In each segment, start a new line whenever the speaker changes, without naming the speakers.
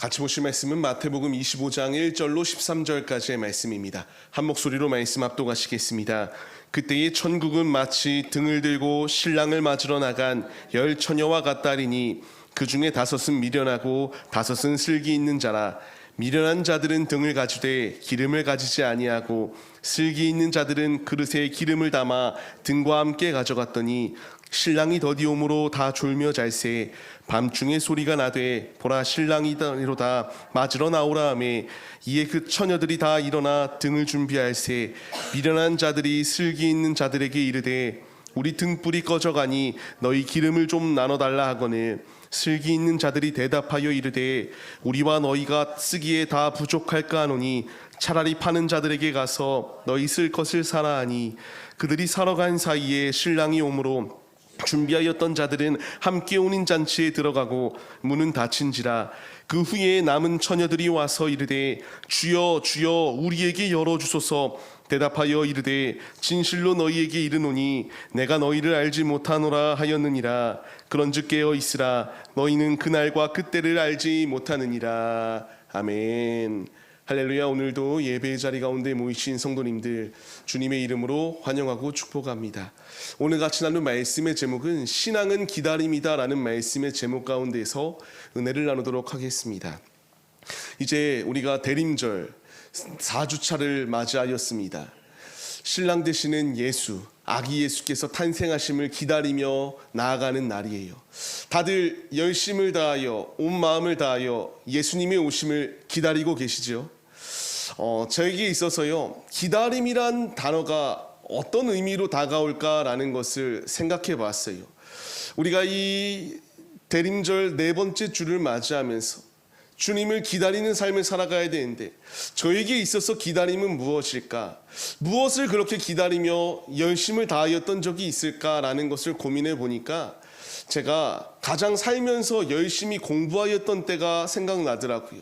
같이 보실 말씀은 마태복음 25장 1절로 13절까지의 말씀입니다. 한 목소리로 말씀 압독하시겠습니다. 그때의 천국은 마치 등을 들고 신랑을 맞으러 나간 10 처녀와 같다리니 그 중에 5은 미련하고 5은 슬기 있는 자라. 미련한 자들은 등을 가지되 기름을 가지지 아니하고 슬기 있는 자들은 그릇에 기름을 담아 등과 함께 가져갔더니 신랑이 더디 오므로 다 졸며 잘세. 밤중에 소리가 나되 보라 신랑이로다 맞으러 나오라 하매 이에 그 처녀들이 다 일어나 등을 준비할세. 미련한 자들이 슬기 있는 자들에게 이르되 우리 등불이 꺼져가니 너희 기름을 좀 나눠달라 하거늘 슬기 있는 자들이 대답하여 이르되 우리와 너희가 쓰기에 다 부족할까 하노니 차라리 파는 자들에게 가서 너희 쓸 것을 사라 하니 그들이 사러 간 사이에 신랑이 오므로 준비하였던 자들은 함께 온인 잔치에 들어가고 문은 닫힌지라. 그 후에 남은 처녀들이 와서 이르되 주여 주여 우리에게 열어주소서. 대답하여 이르되 진실로 너희에게 이르노니 내가 너희를 알지 못하노라 하였느니라. 그런즉 깨어 있으라. 너희는 그날과 그때를 알지 못하느니라. 아멘. 할렐루야. 오늘도 예배의 자리 가운데 모이신 성도님들 주님의 이름으로 환영하고 축복합니다. 오늘 같이 나눌 말씀의 제목은 신앙은 기다림이다 라는 말씀의 제목 가운데서 은혜를 나누도록 하겠습니다. 이제 우리가 대림절 4주차를 맞이하였습니다. 신랑 되시는 예수, 아기 예수께서 탄생하심을 기다리며 나아가는 날이에요. 다들 열심을 다하여 온 마음을 다하여 예수님의 오심을 기다리고 계시죠. 저에게 있어서요, 기다림이란 단어가 어떤 의미로 다가올까라는 것을 생각해 봤어요. 우리가 이 대림절 4번째 주를 맞이하면서 주님을 기다리는 삶을 살아가야 되는데 저에게 있어서 기다림은 무엇일까? 무엇을 그렇게 기다리며 열심을 다하였던 적이 있을까라는 것을 고민해 보니까 제가 가장 살면서 열심히 공부하였던 때가 생각나더라고요.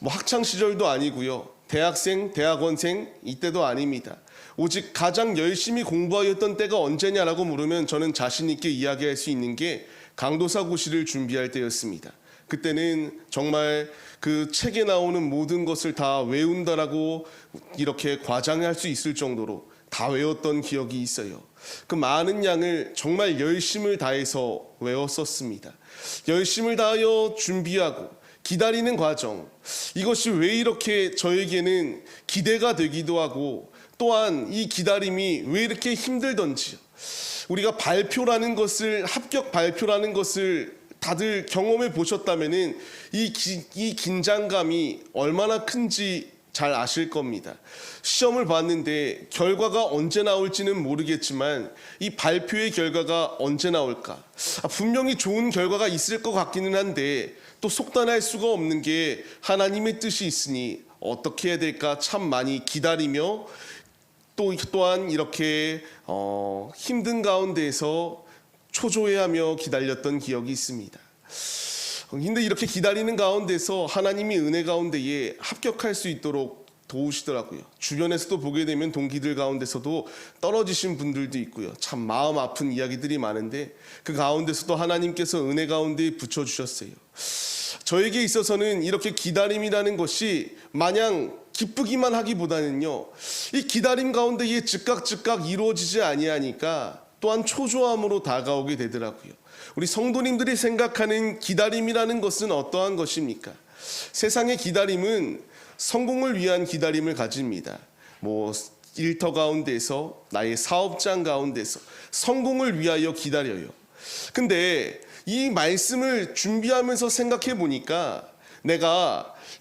학창 시절도 아니고요. 대학생, 대학원생 이때도 아닙니다. 오직 가장 열심히 공부하였던 때가 언제냐라고 물으면 저는 자신 있게 이야기할 수 있는 게 강도사고시를 준비할 때였습니다. 그때는 정말 그 책에 나오는 모든 것을 다 외운다라고 이렇게 과장할 수 있을 정도로 다 외웠던 기억이 있어요. 그 많은 양을 정말 열심을 다해서 외웠었습니다. 열심을 다하여 준비하고 기다리는 과정, 이것이 왜 이렇게 저에게는 기대가 되기도 하고 또한 이 기다림이 왜 이렇게 힘들던지요. 우리가 발표라는 것을, 합격 발표라는 것을 다들 경험해 보셨다면은 이 긴장감이 얼마나 큰지 잘 아실 겁니다. 시험을 봤는데 결과가 언제 나올지는 모르겠지만 이 발표의 결과가 언제 나올까? 분명히 좋은 결과가 있을 것 같기는 한데 또 속단할 수가 없는 게 하나님의 뜻이 있으니 어떻게 해야 될까 참 많이 기다리며 또한 이렇게 힘든 가운데에서 초조해하며 기다렸던 기억이 있습니다. 근데 이렇게 기다리는 가운데서 하나님이 은혜 가운데에 합격할 수 있도록 도우시더라고요. 주변에서도 보게 되면 동기들 가운데서도 떨어지신 분들도 있고요. 참 마음 아픈 이야기들이 많은데 그 가운데서도 하나님께서 은혜 가운데 붙여주셨어요. 저에게 있어서는 이렇게 기다림이라는 것이 마냥 기쁘기만 하기보다는요, 이 기다림 가운데에 즉각 이루어지지 아니하니까 또한 초조함으로 다가오게 되더라고요. 우리 성도님들이 생각하는 기다림이라는 것은 어떠한 것입니까? 세상의 기다림은 성공을 위한 기다림을 가집니다. 일터 가운데서 나의 사업장 가운데서 성공을 위하여 기다려요. 근데 이 말씀을 준비하면서 생각해 보니까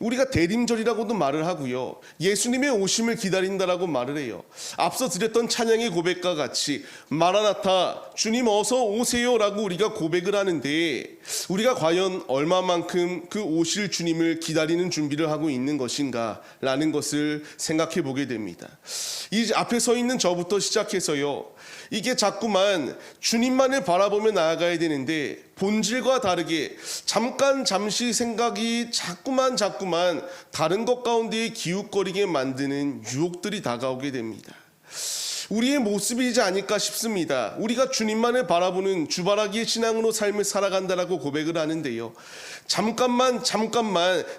우리가 대림절이라고도 말을 하고요. 예수님의 오심을 기다린다라고 말을 해요. 앞서 드렸던 찬양의 고백과 같이 마라나타 주님 어서 오세요라고 우리가 고백을 하는데 우리가 과연 얼마만큼 그 오실 주님을 기다리는 준비를 하고 있는 것인가라는 것을 생각해 보게 됩니다. 이 앞에 서 있는 저부터 시작해서요. 이게 자꾸만 주님만을 바라보며 나아가야 되는데 본질과 다르게 잠시 생각이 자꾸만 다른 것 가운데 기웃거리게 만드는 유혹들이 다가오게 됩니다. 우리의 모습이지 않을까 싶습니다. 우리가 주님만을 바라보는 주바라기의 신앙으로 삶을 살아간다라고 고백을 하는데요.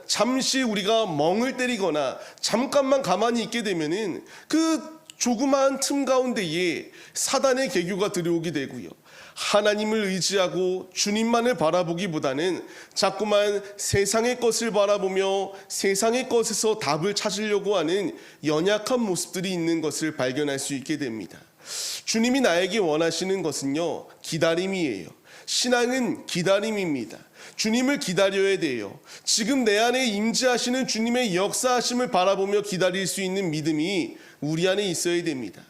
잠시 우리가 멍을 때리거나 잠깐만 가만히 있게 되면은 그 조그마한 틈 가운데에 사단의 계교가 들어오게 되고요. 하나님을 의지하고 주님만을 바라보기보다는 자꾸만 세상의 것을 바라보며 세상의 것에서 답을 찾으려고 하는 연약한 모습들이 있는 것을 발견할 수 있게 됩니다. 주님이 나에게 원하시는 것은요, 기다림이에요. 신앙은 기다림입니다. 주님을 기다려야 돼요. 지금 내 안에 임재하시는 주님의 역사하심을 바라보며 기다릴 수 있는 믿음이 우리 안에 있어야 됩니다.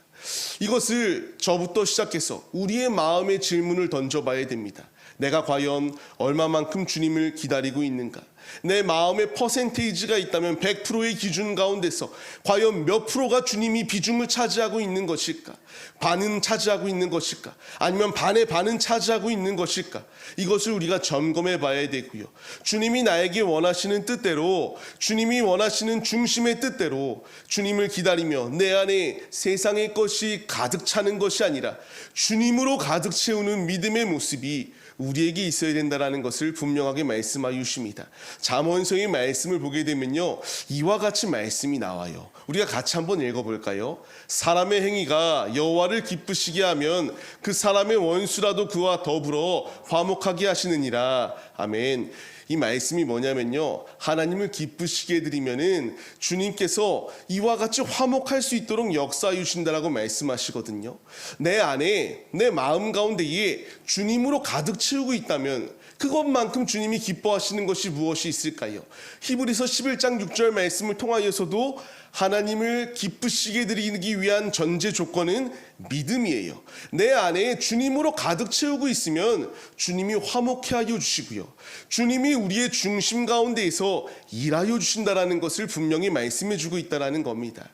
이것을 저부터 시작해서 우리의 마음의 질문을 던져봐야 됩니다. 내가 과연 얼마만큼 주님을 기다리고 있는가? 내 마음의 퍼센테이지가 있다면 100%의 기준 가운데서 과연 몇 프로가 주님이 비중을 차지하고 있는 것일까? 반은 차지하고 있는 것일까? 아니면 반의 반은 차지하고 있는 것일까? 이것을 우리가 점검해 봐야 되고요. 주님이 나에게 원하시는 뜻대로, 주님이 원하시는 중심의 뜻대로 주님을 기다리며 내 안에 세상의 것이 가득 차는 것이 아니라 주님으로 가득 채우는 믿음의 모습이 우리에게 있어야 된다는 것을 분명하게 말씀하여 주십니다. 잠언서의 말씀을 보게 되면요, 이와 같이 말씀이 나와요. 우리가 같이 한번 읽어볼까요? 사람의 행위가 여호와를 기쁘시게 하면 그 사람의 원수라도 그와 더불어 화목하게 하시느니라. 아멘. 이 말씀이 뭐냐면요, 하나님을 기쁘시게 해드리면은 주님께서 이와 같이 화목할 수 있도록 역사해 주신다라고 말씀하시거든요. 내 안에, 내 마음 가운데에 주님으로 가득 채우고 있다면 그것만큼 주님이 기뻐하시는 것이 무엇이 있을까요? 히브리서 11장 6절 말씀을 통하여서도 하나님을 기쁘시게 드리기 위한 전제 조건은 믿음이에요. 내 안에 주님으로 가득 채우고 있으면 주님이 화목해 하여 주시고요, 주님이 우리의 중심 가운데에서 일하여 주신다라는 것을 분명히 말씀해 주고 있다라는 겁니다.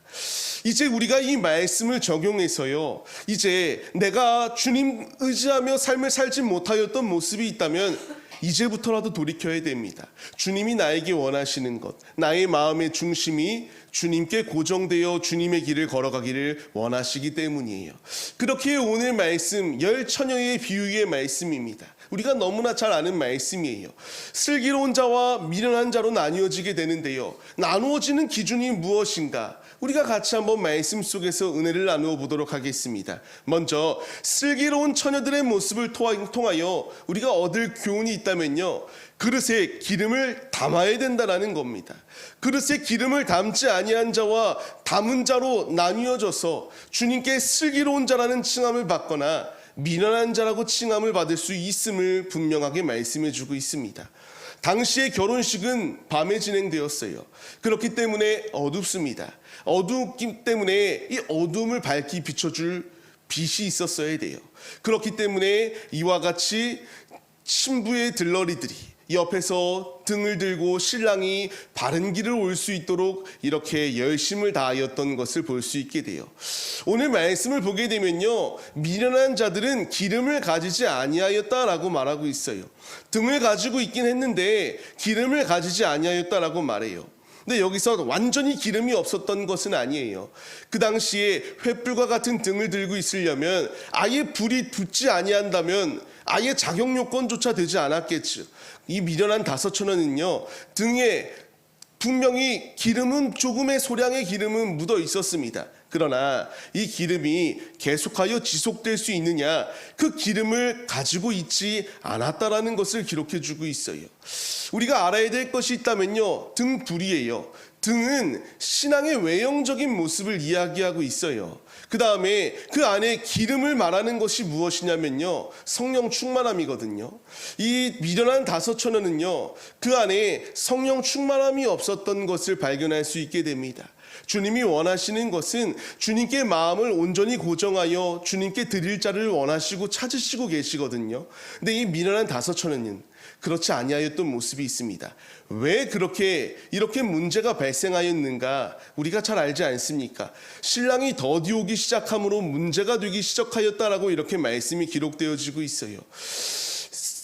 이제 우리가 이 말씀을 적용해서요, 이제 내가 주님 의지하며 삶을 살지 못하였던 모습이 있다면 이제부터라도 돌이켜야 됩니다. 주님이 나에게 원하시는 것, 나의 마음의 중심이 주님께 고정되어 주님의 길을 걸어가기를 원하시기 때문이에요. 그렇게 오늘 말씀 열처녀의 비유의 말씀입니다. 우리가 너무나 잘 아는 말씀이에요. 슬기로운 자와 미련한 자로 나뉘어지게 되는데요, 나누어지는 기준이 무엇인가? 우리가 같이 한번 말씀 속에서 은혜를 나누어 보도록 하겠습니다. 먼저 슬기로운 처녀들의 모습을 통하여 우리가 얻을 교훈이 있다면요, 그릇에 기름을 담아야 된다는 겁니다. 그릇에 기름을 담지 아니한 자와 담은 자로 나뉘어져서 주님께 슬기로운 자라는 칭함을 받거나 미련한 자라고 칭함을 받을 수 있음을 분명하게 말씀해 주고 있습니다. 당시의 결혼식은 밤에 진행되었어요. 그렇기 때문에 어둡습니다. 어둡기 때문에 이 어둠을 밝히 비춰줄 빛이 있었어야 돼요. 그렇기 때문에 이와 같이 신부의 들러리들이 옆에서 등을 들고 신랑이 바른 길을 올 수 있도록 이렇게 열심을 다하였던 것을 볼 수 있게 돼요. 오늘 말씀을 보게 되면요, 미련한 자들은 기름을 가지지 아니하였다라고 말하고 있어요. 등을 가지고 있긴 했는데 기름을 가지지 아니하였다라고 말해요. 근데 여기서 완전히 기름이 없었던 것은 아니에요. 그 당시에 횃불과 같은 등을 들고 있으려면 아예 불이 붙지 아니한다면 아예 자격 요건조차 되지 않았겠죠. 이 미련한 5,000원은요, 등에 분명히 기름은, 조금의 소량의 기름은 묻어 있었습니다. 그러나 이 기름이 계속하여 지속될 수 있느냐, 그 기름을 가지고 있지 않았다라는 것을 기록해 주고 있어요. 우리가 알아야 될 것이 있다면요, 등불이에요. 등은 신앙의 외형적인 모습을 이야기하고 있어요. 그 다음에 그 안에 기름을 말하는 것이 무엇이냐면요, 성령 충만함이거든요. 이 미련한 5,000원은요, 그 안에 성령 충만함이 없었던 것을 발견할 수 있게 됩니다. 주님이 원하시는 것은 주님께 마음을 온전히 고정하여 주님께 드릴 자를 원하시고 찾으시고 계시거든요. 근데 이 미련한 5,000원은 그렇지 아니하였던 모습이 있습니다. 왜 이렇게 문제가 발생하였는가? 우리가 잘 알지 않습니까? 신랑이 더디 오기 시작함으로 문제가 되기 시작하였다라고 이렇게 말씀이 기록되어지고 있어요.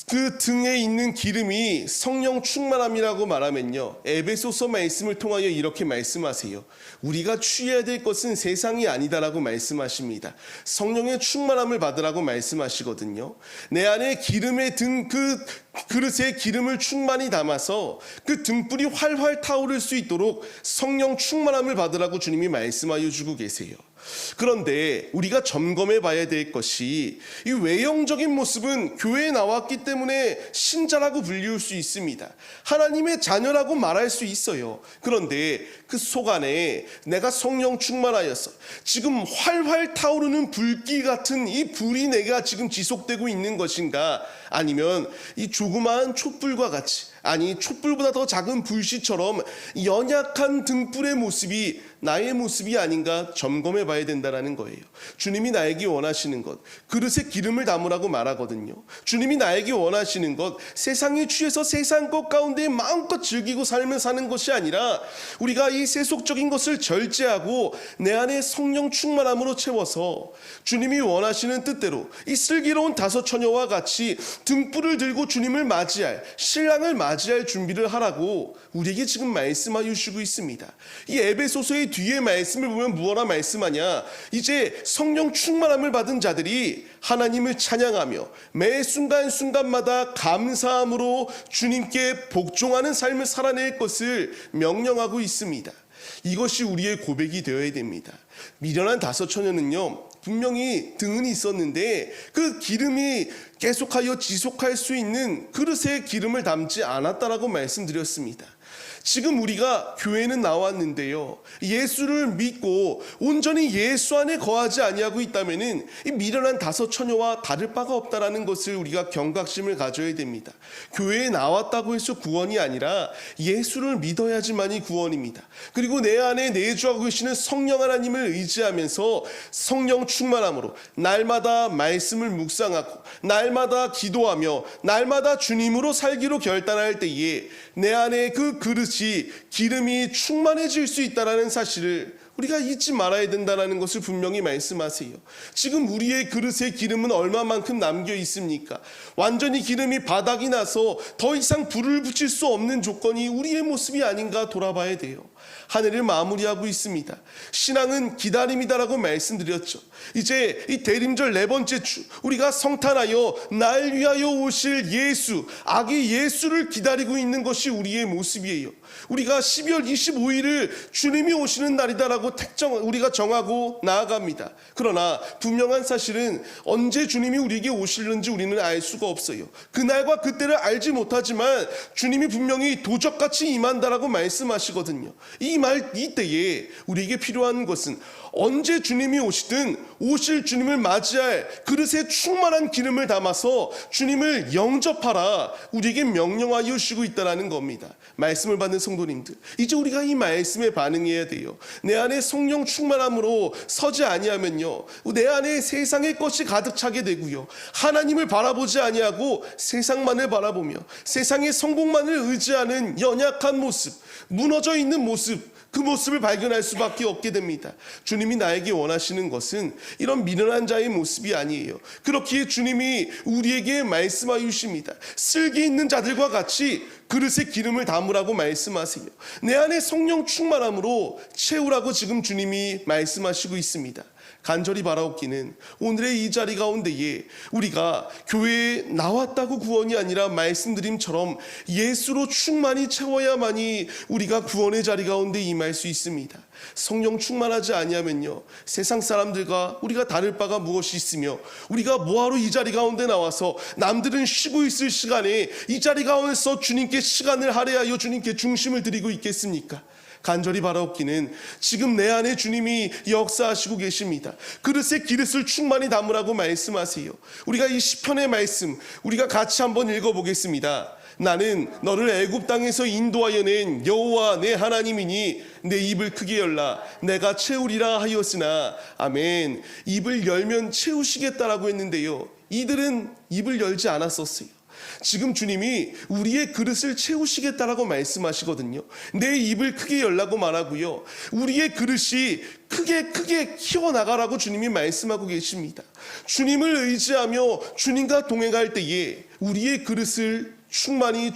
그 등에 있는 기름이 성령 충만함이라고 말하면요, 에베소서 말씀을 통하여 이렇게 말씀하세요. 우리가 취해야 될 것은 세상이 아니다라고 말씀하십니다. 성령의 충만함을 받으라고 말씀하시거든요. 내 안에 기름의 등, 그 그릇에 기름을 충만히 담아서 그 등불이 활활 타오를 수 있도록 성령 충만함을 받으라고 주님이 말씀하여 주고 계세요. 그런데 우리가 점검해 봐야 될 것이, 이 외형적인 모습은 교회에 나왔기 때문에 신자라고 불리울 수 있습니다. 하나님의 자녀라고 말할 수 있어요. 그런데 그 속 안에 내가 성령 충만하여서 지금 활활 타오르는 불길 같은 이 불이 내가 지금 지속되고 있는 것인가, 아니면 이 조그마한 촛불과 같이, 아니 촛불보다 더 작은 불씨처럼 연약한 등불의 모습이 나의 모습이 아닌가 점검해 봐야 된다는 거예요. 주님이 나에게 원하시는 것, 그릇에 기름을 담으라고 말하거든요. 주님이 나에게 원하시는 것, 세상에 취해서 세상 것 가운데 마음껏 즐기고 삶을 사는 것이 아니라 우리가 이 세속적인 것을 절제하고 내 안에 성령 충만함으로 채워서 주님이 원하시는 뜻대로 이 슬기로운 다섯 처녀와 같이 등불을 들고 주님을 맞이할, 신랑을 맞이할 준비를 하라고 우리에게 지금 말씀하여 주시고 있습니다. 이 에베소서의 뒤에 말씀을 보면 무엇라 말씀하냐, 이제 성령 충만함을 받은 자들이 하나님을 찬양하며 매 순간순간마다 감사함으로 주님께 복종하는 삶을 살아낼 것을 명령하고 있습니다. 이것이 우리의 고백이 되어야 됩니다. 미련한 다섯 처녀는요, 분명히 등은 있었는데 그 기름이 계속하여 지속할 수 있는 그릇에 기름을 담지 않았다라고 말씀드렸습니다. 지금 우리가 교회는 나왔는데요, 예수를 믿고 온전히 예수 안에 거하지 아니하고 있다면은 이 미련한 다섯 처녀와 다를 바가 없다라는 것을 우리가 경각심을 가져야 됩니다. 교회에 나왔다고 해서 구원이 아니라 예수를 믿어야지만이 구원입니다. 그리고 내 안에 내주하고 계시는 성령 하나님을 의지하면서 성령 충만함으로 날마다 말씀을 묵상하고 날마다 기도하며 날마다 주님으로 살기로 결단할 때에 내 안에 그 그릇이 기름이 충만해질 수 있다는 사실을 우리가 잊지 말아야 된다는 것을 분명히 말씀하세요. 지금 우리의 그릇에 기름은 얼마만큼 남겨 있습니까? 완전히 기름이 바닥이 나서 더 이상 불을 붙일 수 없는 조건이 우리의 모습이 아닌가 돌아봐야 돼요. 한 해를 마무리하고 있습니다. 신앙은 기다림이다라고 말씀드렸죠. 이제 이 대림절 네 번째 주, 우리가 성탄하여 날 위하여 오실 예수, 아기 예수를 기다리고 있는 것이 우리의 모습이에요. 우리가 12월 25일을 주님이 오시는 날이다라고 우리가 정하고 나아갑니다. 그러나 분명한 사실은 언제 주님이 우리에게 오시는지 우리는 알 수가 없어요. 그날과 그때를 알지 못하지만 주님이 분명히 도적같이 임한다라고 말씀하시거든요. 이때에 우리에게 필요한 것은 언제 주님이 오시든 오실 주님을 맞이할 그릇에 충만한 기름을 담아서 주님을 영접하라 우리에게 명령하여 주시고 있다는 겁니다. 말씀을 받는 성도님들, 이제 우리가 이 말씀에 반응해야 돼요. 내 안에 성령 충만함으로 서지 아니하면요, 내 안에 세상의 것이 가득 차게 되고요, 하나님을 바라보지 아니하고 세상만을 바라보며 세상의 성공만을 의지하는 연약한 모습, 무너져 있는 모습, 그 모습을 발견할 수밖에 없게 됩니다. 주님이 나에게 원하시는 것은 이런 미련한 자의 모습이 아니에요. 그렇기에 주님이 우리에게 말씀하여 주십니다. 쓸기 있는 자들과 같이 그릇에 기름을 담으라고 말씀하세요. 내 안에 성령 충만함으로 채우라고 지금 주님이 말씀하시고 있습니다. 간절히 바라옵기는 오늘의 이 자리 가운데에 우리가 교회에 나왔다고 구원이 아니라 말씀드림처럼 예수로 충만히 채워야만이 우리가 구원의 자리 가운데 임할 수 있습니다. 성령 충만하지 아니하면요, 세상 사람들과 우리가 다를 바가 무엇이 있으며 우리가 뭐하러 이 자리 가운데 나와서 남들은 쉬고 있을 시간에 이 자리 가운데서 주님께 시간을 할애하여 주님께 중심을 드리고 있겠습니까? 간절히 바라옵기는 지금 내 안에 주님이 역사하시고 계십니다. 그릇에 기름을 충만히 담으라고 말씀하세요. 우리가 이 시편의 말씀 우리가 같이 한번 읽어보겠습니다. 나는 너를 애굽 땅에서 인도하여 낸 여호와 내 하나님이니 내 입을 크게 열라 내가 채우리라 하였으나, 아멘. 입을 열면 채우시겠다라고 했는데요, 이들은 입을 열지 않았었어요. 지금 주님이 우리의 그릇을 채우시겠다라고 말씀하시거든요. 내 입을 크게 열라고 말하고요. 우리의 그릇이 크게 키워나가라고 주님이 말씀하고 계십니다. 주님을 의지하며 주님과 동행할 때에 우리의 그릇을 충만히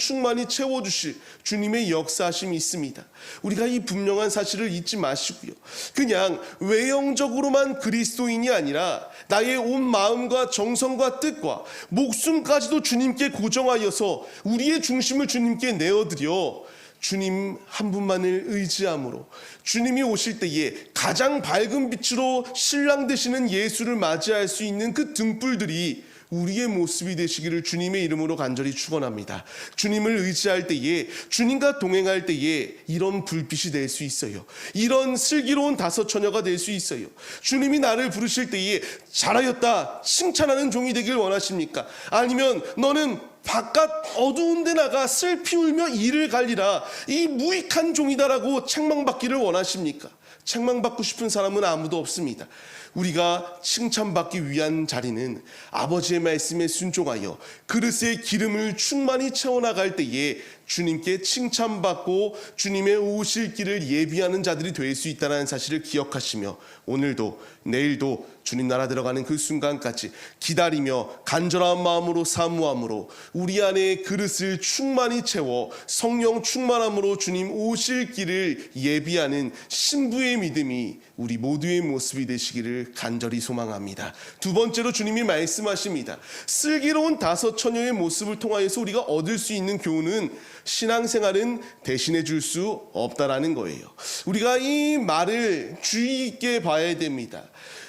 채워주실 주님의 역사하심이 있습니다. 우리가 이 분명한 사실을 잊지 마시고요. 그냥 외형적으로만 그리스도인이 아니라 나의 온 마음과 정성과 뜻과 목숨까지도 주님께 고정하여서 우리의 중심을 주님께 내어드려 주님 한 분만을 의지함으로 주님이 오실 때에 가장 밝은 빛으로 신랑 되시는 예수를 맞이할 수 있는 그 등불들이 우리의 모습이 되시기를 주님의 이름으로 간절히 축원합니다. 주님을 의지할 때에, 주님과 동행할 때에 이런 불빛이 될 수 있어요. 이런 슬기로운 다섯 처녀가 될 수 있어요. 주님이 나를 부르실 때에 잘하였다 칭찬하는 종이 되길 원하십니까? 아니면 너는 바깥 어두운 데 나가 슬피 울며 이를 갈리라, 이 무익한 종이다라고 책망받기를 원하십니까? 책망받고 싶은 사람은 아무도 없습니다. 우리가 칭찬받기 위한 자리는 아버지의 말씀에 순종하여 그릇에 기름을 충만히 채워나갈 때에 주님께 칭찬받고 주님의 오실 길을 예비하는 자들이 될 수 있다는 사실을 기억하시며 오늘도 내일도 주님 나라 들어가는 그 순간까지 기다리며 간절한 마음으로 사모함으로 우리 안에 그릇을 충만히 채워 성령 충만함으로 주님 오실 길을 예비하는 신부의 믿음이 우리 모두의 모습이 되시기를 간절히 소망합니다. 두 번째로 주님이 말씀하십니다. 슬기로운 다섯 처녀의 모습을 통하여서 우리가 얻을 수 있는 교훈은 신앙생활은 대신해 줄 수 없다라는 거예요. 우리가 이 말을 주의 있게 봐야 됩니다.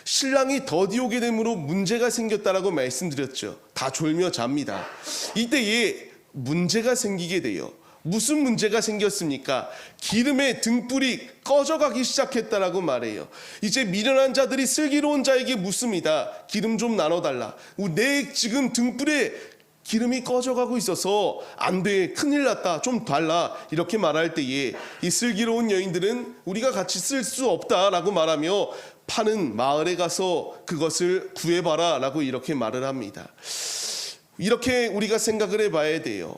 신랑이 더디 오게 됨으로 문제가 생겼다라고 말씀드렸죠. 다 졸며 잡니다. 이때에 문제가 생기게 돼요. 무슨 문제가 생겼습니까? 기름의 등불이 꺼져가기 시작했다라고 말해요. 이제 미련한 자들이 슬기로운 자에게 묻습니다. 기름 좀 나눠달라. 내 지금 등불에 기름이 꺼져가고 있어서 안 돼, 큰일 났다, 좀 달라, 이렇게 말할 때에 이 슬기로운 여인들은 우리가 같이 쓸 수 없다라고 말하며 파는 마을에 가서 그것을 구해봐라 라고 이렇게 말을 합니다. 이렇게 우리가 생각을 해봐야 돼요.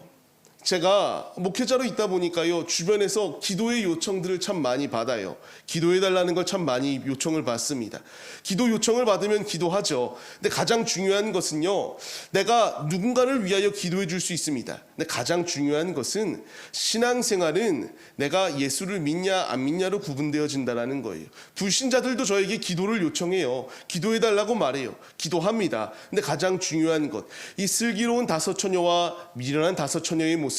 제가 목회자로 있다 보니까요, 주변에서 기도의 요청들을 참 많이 받아요. 기도해달라는 걸 참 많이 요청을 받습니다. 기도 요청을 받으면 기도하죠. 근데 가장 중요한 것은요, 내가 누군가를 위하여 기도해 줄 수 있습니다. 근데 가장 중요한 것은 신앙생활은 내가 예수를 믿냐 안 믿냐로 구분되어진다는 거예요. 불신자들도 저에게 기도를 요청해요. 기도해달라고 말해요. 기도합니다. 근데 가장 중요한 것, 이 슬기로운 다섯 처녀와 미련한 다섯 처녀의 모습을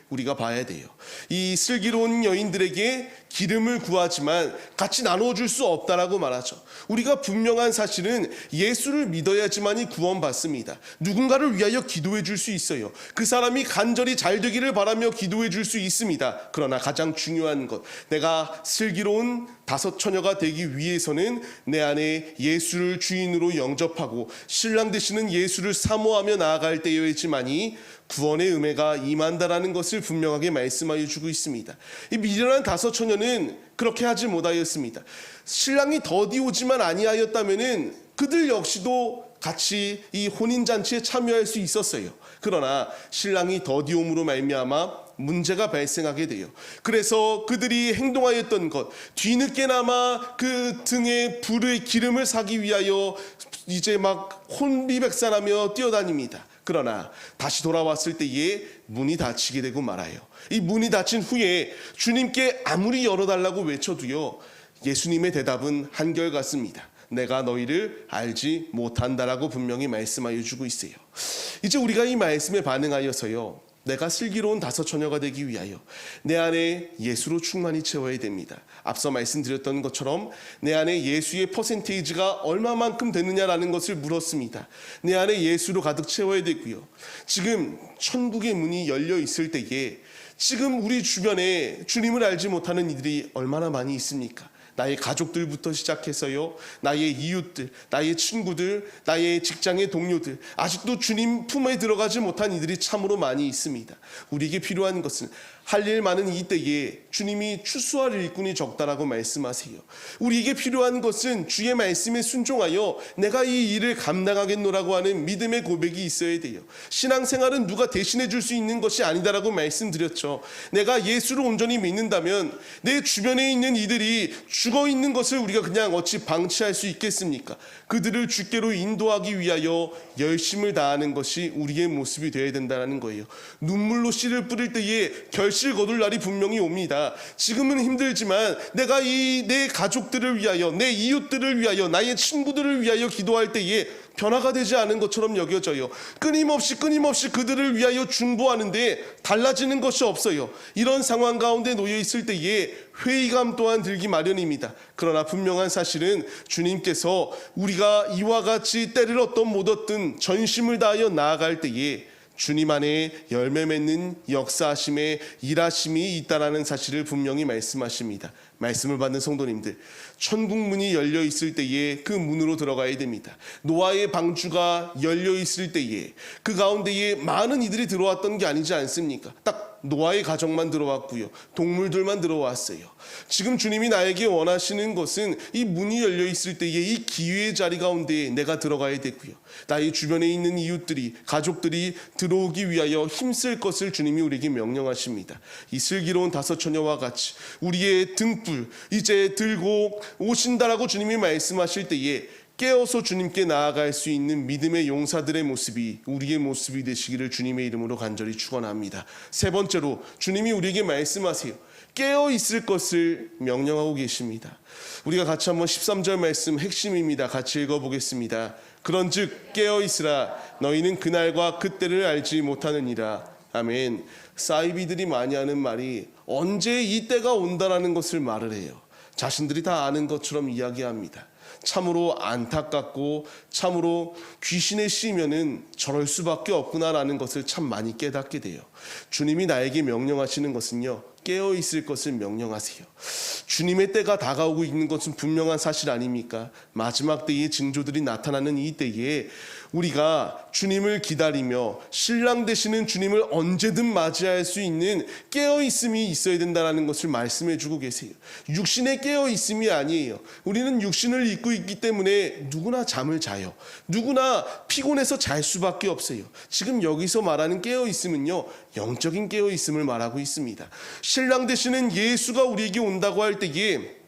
우리가 봐야 돼요. 이 슬기로운 여인들에게 기름을 구하지만 같이 나눠줄 수 없다라고 말하죠. 우리가 분명한 사실은 예수를 믿어야지만이 구원받습니다. 누군가를 위하여 기도해 줄 수 있어요. 그 사람이 간절히 잘 되기를 바라며 기도해 줄 수 있습니다. 그러나 가장 중요한 것, 내가 슬기로운 다섯 처녀가 되기 위해서는 내 안에 예수를 주인으로 영접하고 신랑 되시는 예수를 사모하며 나아갈 때여야지만이 구원의 은혜가 임한다라는 것을 분명하게 말씀하여 주고 있습니다. 이 미련한 다섯 처녀는 그렇게 하지 못하였습니다. 신랑이 더디 오지만 아니하였다면은 그들 역시도 같이 이 혼인잔치에 참여할 수 있었어요. 그러나 신랑이 더디 옴으로 말미암아 문제가 발생하게 돼요. 그래서 그들이 행동하였던 것, 뒤늦게나마 그 등에 불의 기름을 사기 위하여 이제 막 혼비백산하며 뛰어다닙니다. 그러나 다시 돌아왔을 때에 문이 닫히게 되고 말아요. 이 문이 닫힌 후에 주님께 아무리 열어달라고 외쳐도요, 예수님의 대답은 한결같습니다. 내가 너희를 알지 못한다라고 분명히 말씀하여 주고 있어요. 이제 우리가 이 말씀에 반응하여서요, 내가 슬기로운 다섯 처녀가 되기 위하여 내 안에 예수로 충만히 채워야 됩니다. 앞서 말씀드렸던 것처럼 내 안에 예수의 퍼센테이지가 얼마만큼 되느냐라는 것을 물었습니다. 내 안에 예수로 가득 채워야 되고요. 지금 천국의 문이 열려 있을 때에 지금 우리 주변에 주님을 알지 못하는 이들이 얼마나 많이 있습니까? 나의 가족들부터 시작해서요, 나의 이웃들, 나의 친구들, 나의 직장의 동료들, 아직도 주님 품에 들어가지 못한 이들이 참으로 많이 있습니다. 우리에게 필요한 것은 할 일 많은 이 때에 주님이 추수할 일꾼이 적다라고 말씀하세요. 우리에게 필요한 것은 주의 말씀에 순종하여 내가 이 일을 감당하겠노라고 하는 믿음의 고백이 있어야 돼요. 신앙생활은 누가 대신해 줄 수 있는 것이 아니다라고 말씀드렸죠. 내가 예수를 온전히 믿는다면 내 주변에 있는 이들이 죽어 있는 것을 우리가 그냥 어찌 방치할 수 있겠습니까? 그들을 주께로 인도하기 위하여 열심을 다하는 것이 우리의 모습이 되어야 된다는 거예요. 눈물로 씨를 뿌릴 때에 결실 거둘 날이 분명히 옵니다. 지금은 힘들지만 내가 내 가족들을 위하여, 내 이웃들을 위하여, 나의 친구들을 위하여 기도할 때에 변화가 되지 않은 것처럼 여겨져요. 끊임없이 그들을 위하여 중보하는데 달라지는 것이 없어요. 이런 상황 가운데 놓여 있을 때에 회의감 또한 들기 마련입니다. 그러나 분명한 사실은 주님께서 우리가 이와 같이 때를 얻든 못 얻든 전심을 다하여 나아갈 때에 주님 안에 열매 맺는 역사하심의 일하심이 있다라는 사실을 분명히 말씀하십니다. 말씀을 받는 성도님들, 천국 문이 열려 있을 때에 그 문으로 들어가야 됩니다. 노아의 방주가 열려 있을 때에 그 가운데에 많은 이들이 들어왔던 게 아니지 않습니까? 딱 노아의 가정만 들어왔고요, 동물들만 들어왔어요. 지금 주님이 나에게 원하시는 것은 이 문이 열려 있을 때에 이 기회의 자리 가운데 내가 들어가야 되고요, 나의 주변에 있는 이웃들이, 가족들이 들어오기 위하여 힘쓸 것을 주님이 우리에게 명령하십니다. 이 슬기로운 다섯 처녀와 같이 우리의 등불 이제 들고 오신다라고 주님이 말씀하실 때에 깨어서 주님께 나아갈 수 있는 믿음의 용사들의 모습이 우리의 모습이 되시기를 주님의 이름으로 간절히 축원합니다. 세 번째로 주님이 우리에게 말씀하세요. 깨어 있을 것을 명령하고 계십니다. 우리가 같이 한번 13절 말씀 핵심입니다. 같이 읽어보겠습니다. 그런즉 깨어 있으라. 너희는 그날과 그때를 알지 못하느니라. 아멘. 사이비들이 많이 하는 말이 언제 이 때가 온다라는 것을 말을 해요. 자신들이 다 아는 것처럼 이야기합니다. 참으로 안타깝고 참으로 귀신에 씌이면은 저럴 수밖에 없구나라는 것을 참 많이 깨닫게 돼요. 주님이 나에게 명령하시는 것은요, 깨어 있을 것을 명령하세요. 주님의 때가 다가오고 있는 것은 분명한 사실 아닙니까? 마지막 때의 징조들이 나타나는 이 때에 우리가 주님을 기다리며 신랑 되시는 주님을 언제든 맞이할 수 있는 깨어있음이 있어야 된다는 것을 말씀해 주고 계세요. 육신의 깨어있음이 아니에요. 우리는 육신을 입고 있기 때문에 누구나 잠을 자요. 누구나 피곤해서 잘 수밖에 없어요. 지금 여기서 말하는 깨어있음은요, 영적인 깨어있음을 말하고 있습니다. 신랑 되시는 예수가 우리에게 온다고 할 때에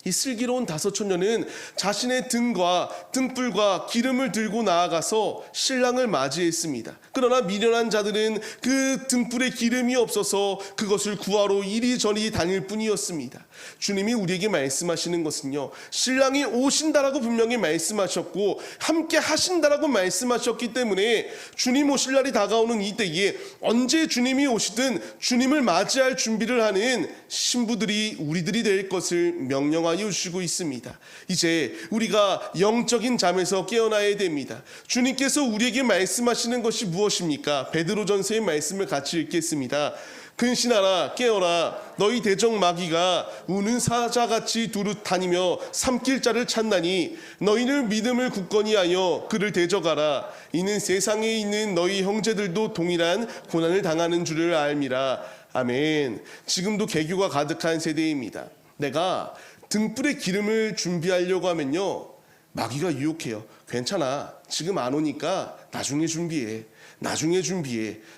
이 슬기로운 다섯 처녀는 자신의 등과 등불과 기름을 들고 나아가서 신랑을 맞이했습니다. 그러나 미련한 자들은 그 등불에 기름이 없어서 그것을 구하러 이리저리 다닐 뿐이었습니다. 주님이 우리에게 말씀하시는 것은요, 신랑이 오신다라고 분명히 말씀하셨고 함께 하신다라고 말씀하셨기 때문에 주님 오실 날이 다가오는 이 때에 언제 주님이 오시든 주님을 맞이할 준비를 하는 신부들이 우리들이 될 것을 명령하여 주시고 있습니다. 이제 우리가 영적인 잠에서 깨어나야 됩니다. 주님께서 우리에게 말씀하시는 것이 무엇입니까? 베드로전서의 말씀을 같이 읽겠습니다. 근신하라, 깨어라. 너희 대적 마귀가 우는 사자같이 두루 다니며 삼킬 자를 찾나니 너희는 믿음을 굳건히 하여 그를 대적하라. 이는 세상에 있는 너희 형제들도 동일한 고난을 당하는 줄을 알미라. 아멘. 지금도 개교가 가득한 세대입니다. 내가 등불에 기름을 준비하려고 하면요, 마귀가 유혹해요. 괜찮아, 지금 안 오니까 나중에 준비해.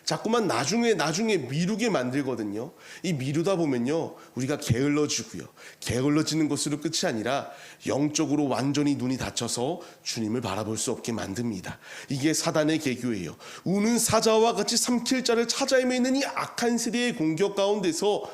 자꾸만 나중에 미루게 만들거든요. 이 미루다 보면요, 우리가 게을러지고요, 게을러지는 것으로 끝이 아니라 영적으로 완전히 눈이 닫혀서 주님을 바라볼 수 없게 만듭니다. 이게 사단의 계교예요. 우는 사자와 같이 삼킬 자를 찾아 헤매는 이 악한 세대의 공격 가운데서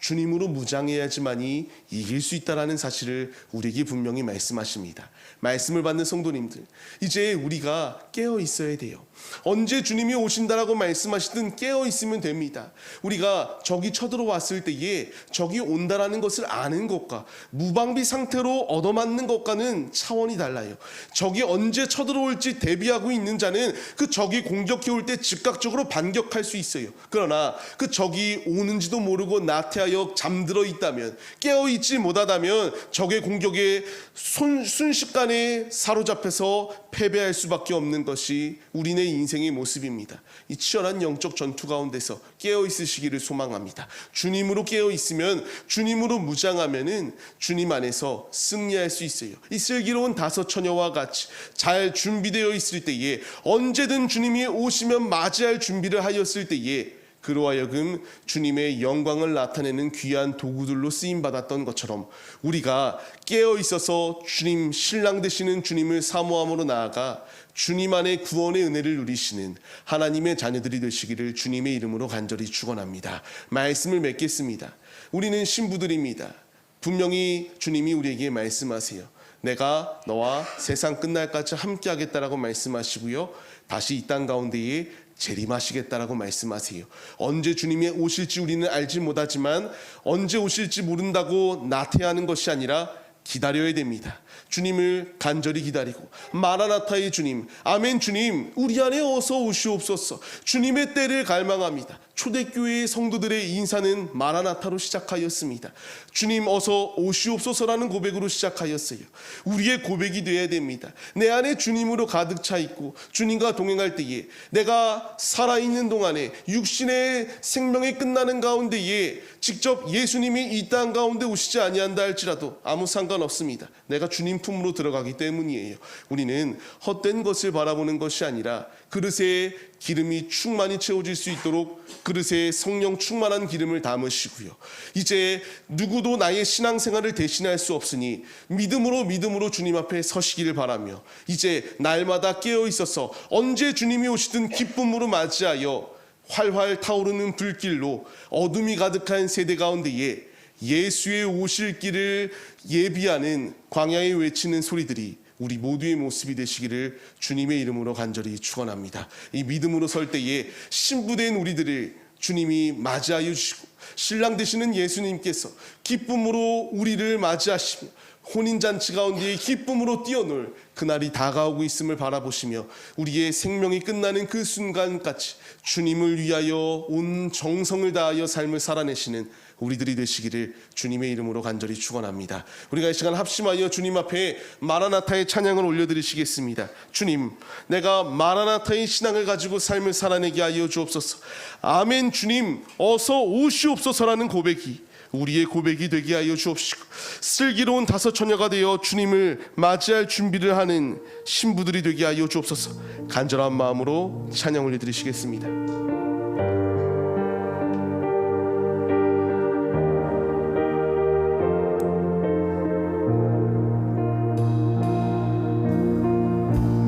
주님으로 무장해야지만이 이길 수 있다는 사실을 우리에게 분명히 말씀하십니다. 말씀을 받는 성도님들, 이제 우리가 깨어 있어야 돼요. 언제 주님이 오신다라고 말씀하시든 깨어 있으면 됩니다. 우리가 적이 쳐들어왔을 때에 적이 온다라는 것을 아는 것과 무방비 상태로 얻어맞는 것과는 차원이 달라요. 적이 언제 쳐들어올지 대비하고 있는 자는 그 적이 공격해 올 때 즉각적으로 반격할 수 있어요. 그러나 그 적이 오는지도 모르고 나태하여 인하여 잠들어 있다면, 깨어 있지 못하다면 적의 공격에 순식간에 사로잡혀서 패배할 수밖에 없는 것이 우리네 인생의 모습입니다. 이 치열한 영적 전투 가운데서 깨어 있으시기를 소망합니다. 주님으로 깨어 있으면, 주님으로 무장하면은 주님 안에서 승리할 수 있어요. 이 슬기로운 다섯 처녀와 같이 잘 준비되어 있을 때에, 언제든 주님이 오시면 맞이할 준비를 하였을 때에 그로 하여금 주님의 영광을 나타내는 귀한 도구들로 쓰임받았던 것처럼, 우리가 깨어 있어서 주님, 신랑 되시는 주님을 사모함으로 나아가 주님 안에 구원의 은혜를 누리시는 하나님의 자녀들이 되시기를 주님의 이름으로 간절히 축원합니다. 말씀을 맺겠습니다. 우리는 신부들입니다. 분명히 주님이 우리에게 말씀하세요. 내가 너와 세상 끝날까지 함께 하겠다라고 말씀하시고요, 다시 이 땅 가운데에 재림하시겠다라고 말씀하세요. 언제 주님이 오실지 우리는 알지 못하지만, 언제 오실지 모른다고 나태하는 것이 아니라 기다려야 됩니다. 주님을 간절히 기다리고, 마라나타의 주님, 아멘 주님, 우리 안에 어서 오시옵소서. 주님의 때를 갈망합니다. 초대교회의 성도들의 인사는 마라나타로 시작하였습니다. 주님 어서 오시옵소서라는 고백으로 시작하였어요. 우리의 고백이 되어야 됩니다. 내 안에 주님으로 가득 차 있고 주님과 동행할 때에, 내가 살아있는 동안에 육신의 생명이 끝나는 가운데에 직접 예수님이 이 땅 가운데 오시지 아니한다 할지라도 아무 상관없습니다. 내가 주님 품으로 들어가기 때문이에요. 우리는 헛된 것을 바라보는 것이 아니라 그릇에 기름이 충만히 채워질 수 있도록 그릇에 성령 충만한 기름을 담으시고요, 이제 누구도 나의 신앙생활을 대신할 수 없으니 믿음으로 주님 앞에 서시기를 바라며, 이제 날마다 깨어 있어서 언제 주님이 오시든 기쁨으로 맞이하여 활활 타오르는 불길로 어둠이 가득한 세대 가운데에 예수의 오실 길을 예비하는 광야에 외치는 소리들이 우리 모두의 모습이 되시기를 주님의 이름으로 간절히 축원합니다. 이 믿음으로 설 때에 신부된 우리들을 주님이 맞이하여 주시고, 신랑 되시는 예수님께서 기쁨으로 우리를 맞이하시며 혼인잔치 가운데 기쁨으로 뛰어놀 그날이 다가오고 있음을 바라보시며, 우리의 생명이 끝나는 그 순간까지 주님을 위하여 온 정성을 다하여 삶을 살아내시는 우리들이 되시기를 주님의 이름으로 간절히 축원합니다. 우리가 이 시간 합심하여 주님 앞에 마라나타의 찬양을 올려드리시겠습니다. 주님, 내가 마라나타의 신앙을 가지고 삶을 살아내게 하여 주옵소서. 아멘 주님 어서 오시옵소서라는 고백이 우리의 고백이 되게 하여 주옵시고, 슬기로운 다섯 처녀가 되어 주님을 맞이할 준비를 하는 신부들이 되게 하여 주옵소서. 간절한 마음으로 찬양 올려드리시겠습니다.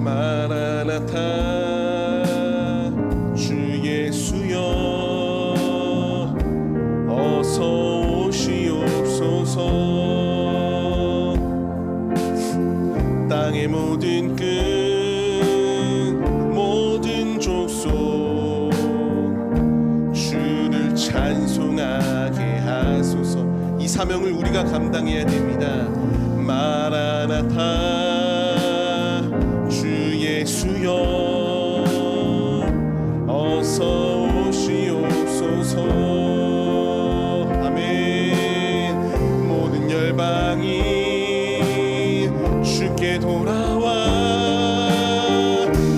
마라나타 주 예수여 어서 오시옵소서. 땅의 모든 끝 모든 족속 주를 찬송하게 하소서. 이 사명을 우리가 감당해야 됩니다. 마라나타 예수여 어서 오시옵소서. 아멘. 모든 열방이 주께 돌아와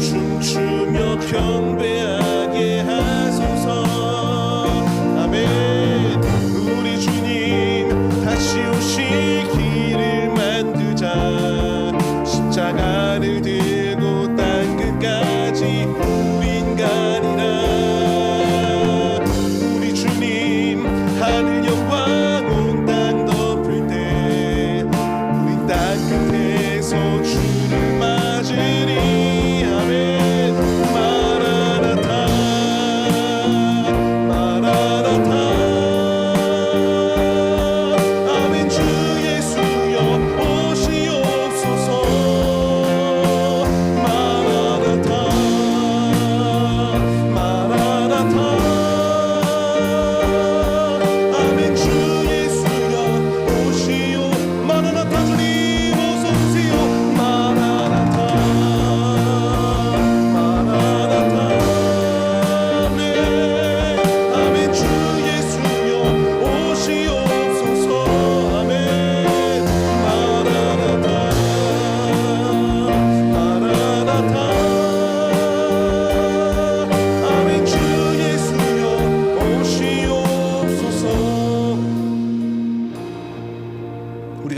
춤추며 경배하게 하소서. 아멘. 우리 주님 다시 오실 길을 만들자.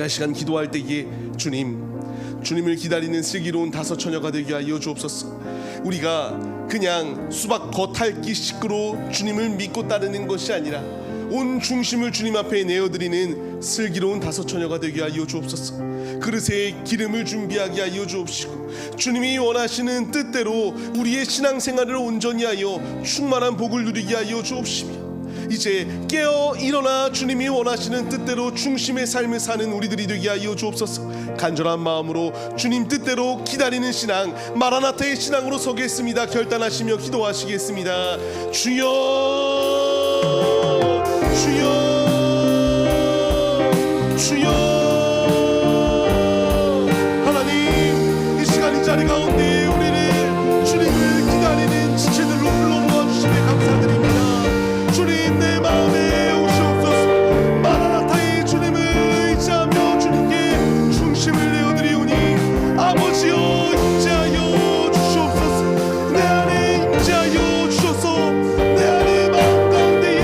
시간 기도할 때에 주님을 기다리는 슬기로운 다섯 처녀가 되게 하여 주옵소서. 우리가 그냥 수박 겉핥기 식으로 주님을 믿고 따르는 것이 아니라 온 중심을 주님 앞에 내어드리는 슬기로운 다섯 처녀가 되게 하여 주옵소서. 그릇에 기름을 준비하게 하여 주옵시고 주님이 원하시는 뜻대로 우리의 신앙생활을 온전히 하여 충만한 복을 누리게 하여 주옵시며, 이제 깨어 일어나 주님이 원하시는 뜻대로 중심의 삶을 사는 우리들이 되게 하여 주옵소서. 간절한 마음으로 주님 뜻대로 기다리는 신앙, 마라나타의 신앙으로 서겠습니다. 결단하시며 기도하시겠습니다. 주여, 주여, 주여. 하나님, 이 시간 이 자리 가운데 우리를 주님을 기다리는 지체들로 불러 모아주심에 감사드립니다. 주님, 내 마음에 오시옵소서. 마라나타의 주님을 의지하며 주님께 중심을 내어드리오니 아버지여 임재하여 주시옵소서. 내 안에 임재하여 주셔서 내 안에 마음 가운데에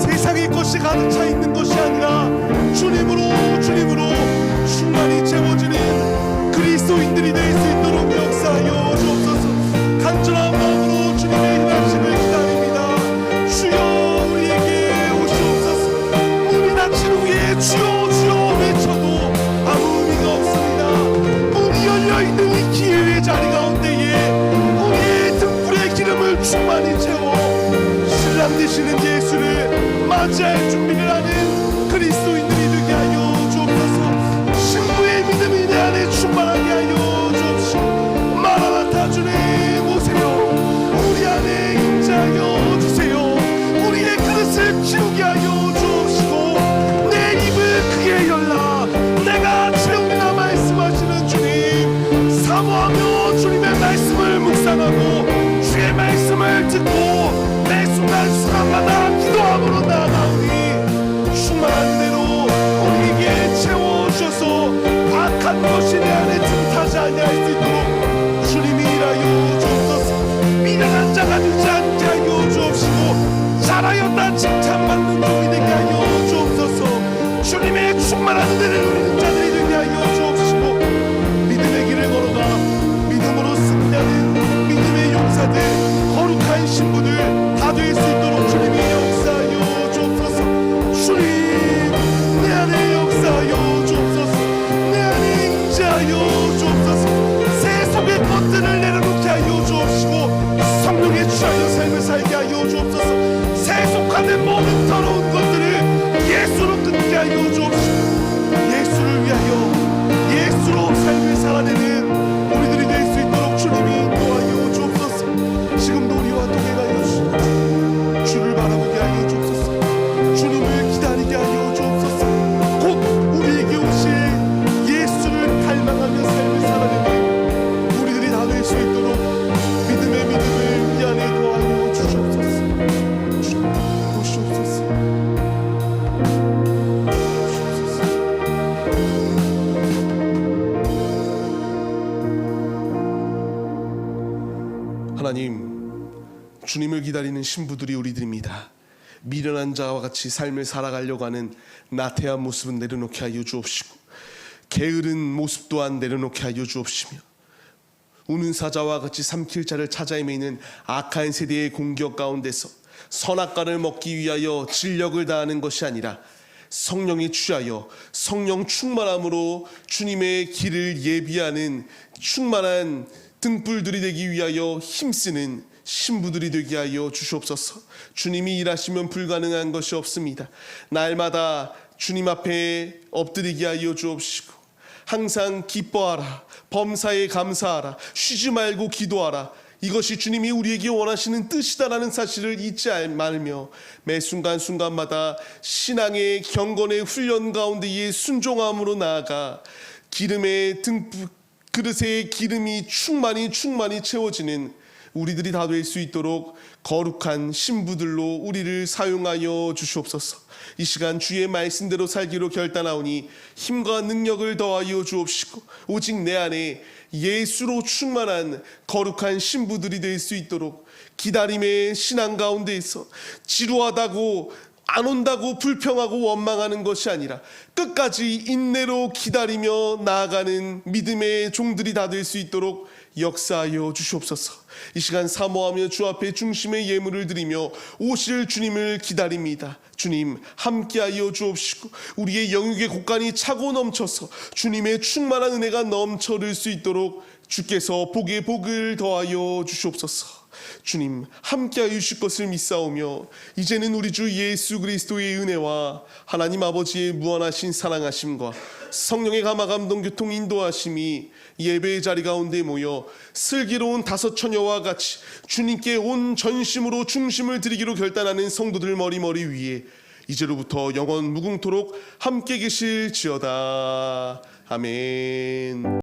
세상의 것이 가득 차 있는 것이 아니라 주님으로 충만히 채워지는 그리스도인들이 될 수 있도록 역사하여 주옵소서. 간절한 마음으로 주님의 일하심을 기다립니다. 주여, 우리에게 오시옵소서. 문이 닫힌 후에 주여 주여 외쳐도 아무 의미가 없습니다. 문이 열려있는 이 기회의 자리 가운데에 우리의 등불의 기름을 충만히 채워 신랑 되시는 예수를 맞이할 준비를 하는 그리스도인들이 되게 하여 주옵소서. 신부의 믿음이 내 안에 충만하게 하여 주옵시고 마라나타 주님 오세요. 우리 안에 임재하여 주세요. 우리의 그릇을 키우게 하여 주옵시고 내 입을 크게 열라 내가 채우리라 말씀하시는 주님, 사모하며 주님의 말씀을 묵상하고 주의 말씀을 듣고 매 순간순간마다 기도함으로 나아가오니 충만한 대로 우리에게 채워주셔서 악한 것이 내 안에 틈타지 아니할 수 있도록 주님이 일하여 주옵소서. 미련한 자가 되지 않게 하여 주옵시고 잘하였다 칭찬받는 종이 되게 하여 주옵소서. 주님의 충만한 은혜를 누리는 자들이 되게 하여 주옵시고 믿음의 길을 걸어가 믿음으로 승리하는 믿음의 용사들, 거룩한 신부들 다 될 수 있도록 주님이 역사하여 주옵소서. 주님, 내 안에 역사하여 주옵소서. 내 안에 임재하여 주옵소서. 세속의 것들을 내려놓게 하여 주옵시고 성령에 취하여 삶을 살게 하여 주옵소서. 세속화된 모든 더러운 것들을 예수로 끊게 하여 주옵시고 예수를 위하여 예수로 삶을 살아내는 우리들이 될 수 있도록 주님이 인도하여 주옵소서. 지금도 우리와 동행하여 주시고 주를 바라보게 하여 주옵소서. 주님을 기다리게 하여 주옵소서. 곧 우리에게 오실 예수를 갈망하며 삶을 살아내는 우리들이 다 될 수 있도록 믿음의 믿음을 이 안에 더하여 주시옵소서. 주님 오시옵소서. 하나님, 주님을 기다리는 신부들이 우리들입니다. 미련한 자와 같이 삶을 살아가려고 하는 나태한 모습은 내려놓게 하여 주옵시고 게으른 모습 또한 내려놓게 하여 주옵시며 우는 사자와 같이 삼킬 자를 찾아 헤매는 악한 세대의 공격 가운데서 선악과를 먹기 위하여 진력을 다하는 것이 아니라 성령에 취하여 성령 충만함으로 주님의 길을 예비하는 충만한 등불들이 되기 위하여 힘쓰는 신부들이 되게 하여 주시옵소서. 주님이 일하시면 불가능한 것이 없습니다. 날마다 주님 앞에 엎드리게 하여 주옵시고 항상 기뻐하라, 범사에 감사하라, 쉬지 말고 기도하라, 이것이 주님이 우리에게 원하시는 뜻이다라는 사실을 잊지 말며 매 순간순간마다 신앙의 경건의 훈련 가운데에 순종함으로 나아가 기름의 등불 그릇에 기름이 충만히 채워지는 우리들이 다 될 수 있도록 거룩한 신부들로 우리를 사용하여 주시옵소서. 이 시간 주의 말씀대로 살기로 결단하오니 힘과 능력을 더하여 주옵시고 오직 내 안에 예수로 충만한 거룩한 신부들이 될 수 있도록 기다림의 신앙 가운데에서 지루하다고 안 온다고 불평하고 원망하는 것이 아니라 끝까지 인내로 기다리며 나아가는 믿음의 종들이 다 될 수 있도록 역사하여 주시옵소서. 이 시간 사모하며 주 앞에 중심의 예물을 드리며 오실 주님을 기다립니다. 주님 함께하여 주옵시고 우리의 영육의 곳간이 차고 넘쳐서 주님의 충만한 은혜가 넘쳐를 수 있도록 주께서 복에 복을 더하여 주시옵소서. 주님 함께하여 주실 것을 믿사오며 이제는 우리 주 예수 그리스도의 은혜와 하나님 아버지의 무한하신 사랑하심과 성령의 감화 감동 교통 인도하심이 예배의 자리 가운데 모여 슬기로운 다섯 처녀와 같이 주님께 온 전심으로 중심을 드리기로 결단하는 성도들 머리머리 위에 이제로부터 영원 무궁토록 함께 계실지어다. 아멘.